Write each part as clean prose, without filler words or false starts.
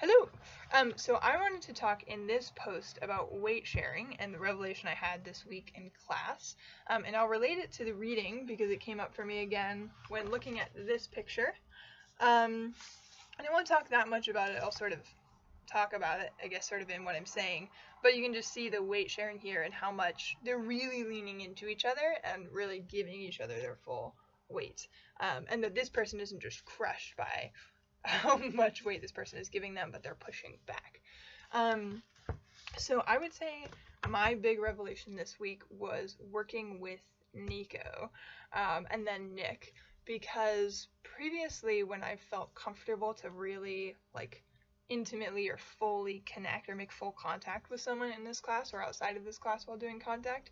Hello. So I wanted to talk in this post about weight sharing and the revelation I had this week in class. And I'll relate it to the reading because it came up for me again when looking at this picture. And I won't talk that much about it. I'll sort of talk about it, I guess, sort of in what I'm saying. But you can just see the weight sharing here and how much they're really leaning into each other and really giving each other their full weight. And that this person isn't just crushed by how much weight this person is giving them, but they're pushing back. So I would say my big revelation this week was working with Nico and then Nick, because previously when I felt comfortable to really intimately or fully connect or make full contact with someone in this class or outside of this class while doing contact,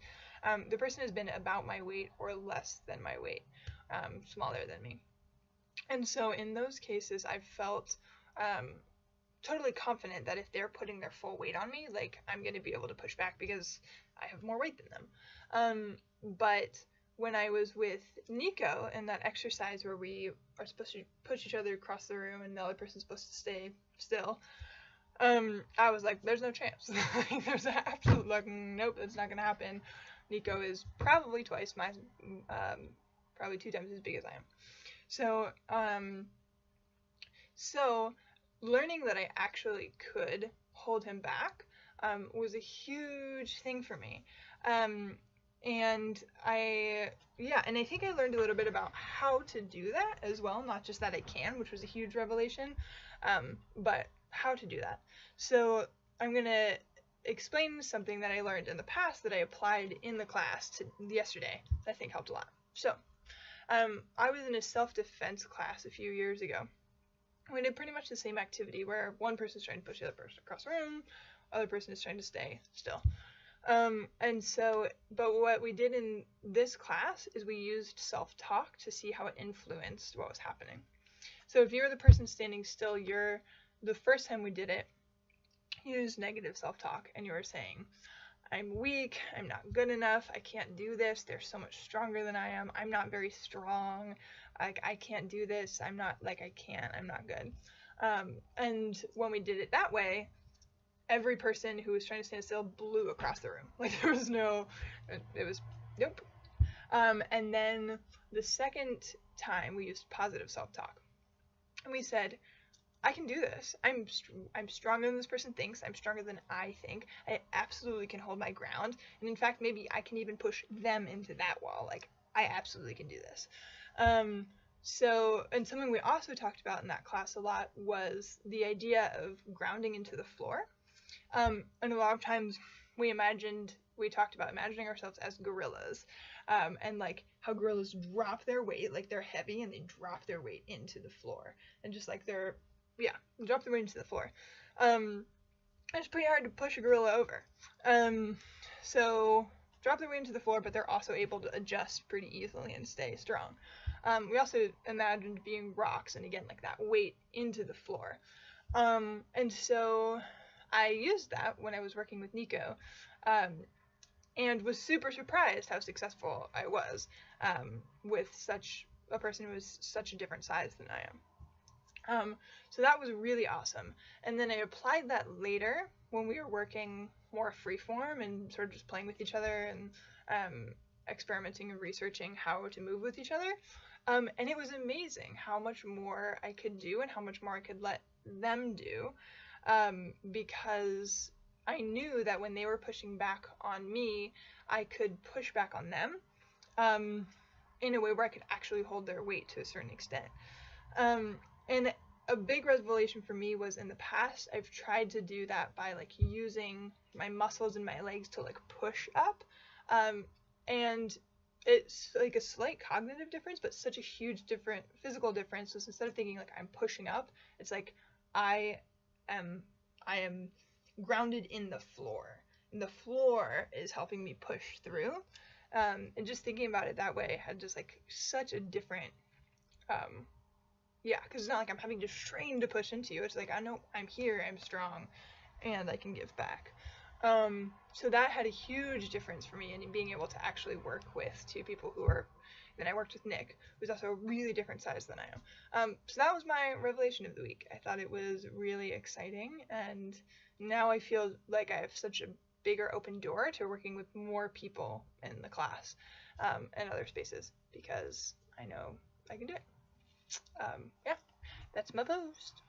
the person has been about my weight or less than my weight, smaller than me. And so in those cases, I felt totally confident that if they're putting their full weight on me, I'm going to be able to push back because I have more weight than them. But when I was with Nico in that exercise where we are supposed to push each other across the room and the other person's supposed to stay still, I was like, there's no chance. There's an absolute, nope, that's not going to happen. Nico is probably twice my, probably 2 times as big as I am. So learning that I actually could hold him back was a huge thing for me. And I think I learned a little bit about how to do that as well, not just that I can, which was a huge revelation, but how to do that. So I'm going to explain something that I learned in the past that I applied in the class yesterday that I think helped a lot. So I was in a self-defense class a few years ago. We did pretty much the same activity where one person is trying to push the other person across the room, other person is trying to stay still. But what we did in this class is we used self-talk to see how it influenced what was happening. So if you're the person standing still, the first time we did it, you used negative self-talk and you were saying, I'm weak, I'm not good enough, I can't do this, they're so much stronger than I am, I'm not very strong, I can't do this, I'm not good. And when we did it that way, every person who was trying to stand still blew across the room. Nope. And then the second time we used positive self-talk. And we said, I can do this. I'm stronger than this person thinks. I'm stronger than I think. I absolutely can hold my ground. And in fact, maybe I can even push them into that wall. I absolutely can do this. And something we also talked about in that class a lot was the idea of grounding into the floor. And a lot of times we talked about imagining ourselves as gorillas. And how gorillas drop their weight, they're heavy and they drop their weight into the floor. And just drop the weight into the floor. It's pretty hard to push a gorilla over. So drop their weight into the floor, but they're also able to adjust pretty easily and stay strong. We also imagined being rocks, and again, that weight into the floor. And so I used that when I was working with Nico, and was super surprised how successful I was with such a person who was such a different size than I am. So that was really awesome. And then I applied that later when we were working more freeform and sort of just playing with each other and experimenting and researching how to move with each other. And it was amazing how much more I could do and how much more I could let them do, because I knew that when they were pushing back on me, I could push back on them in a way where I could actually hold their weight to a certain extent. And a big revelation for me was in the past, I've tried to do that by using my muscles in my legs to push up. And it's a slight cognitive difference, but such a huge physical difference. So instead of thinking I'm pushing up, it's I am grounded in the floor. And the floor is helping me push through. And just thinking about it that way had just such a different, because it's not I'm having to strain to push into you. It's I know I'm here, I'm strong, and I can give back. So that had a huge difference for me in being able to actually work with 2 people who are Then I worked with Nick, who's also a really different size than I am. So that was my revelation of the week. I thought it was really exciting, and now I feel like I have such a bigger open door to working with more people in the class and other spaces, because I know I can do it. Yeah, that's my post.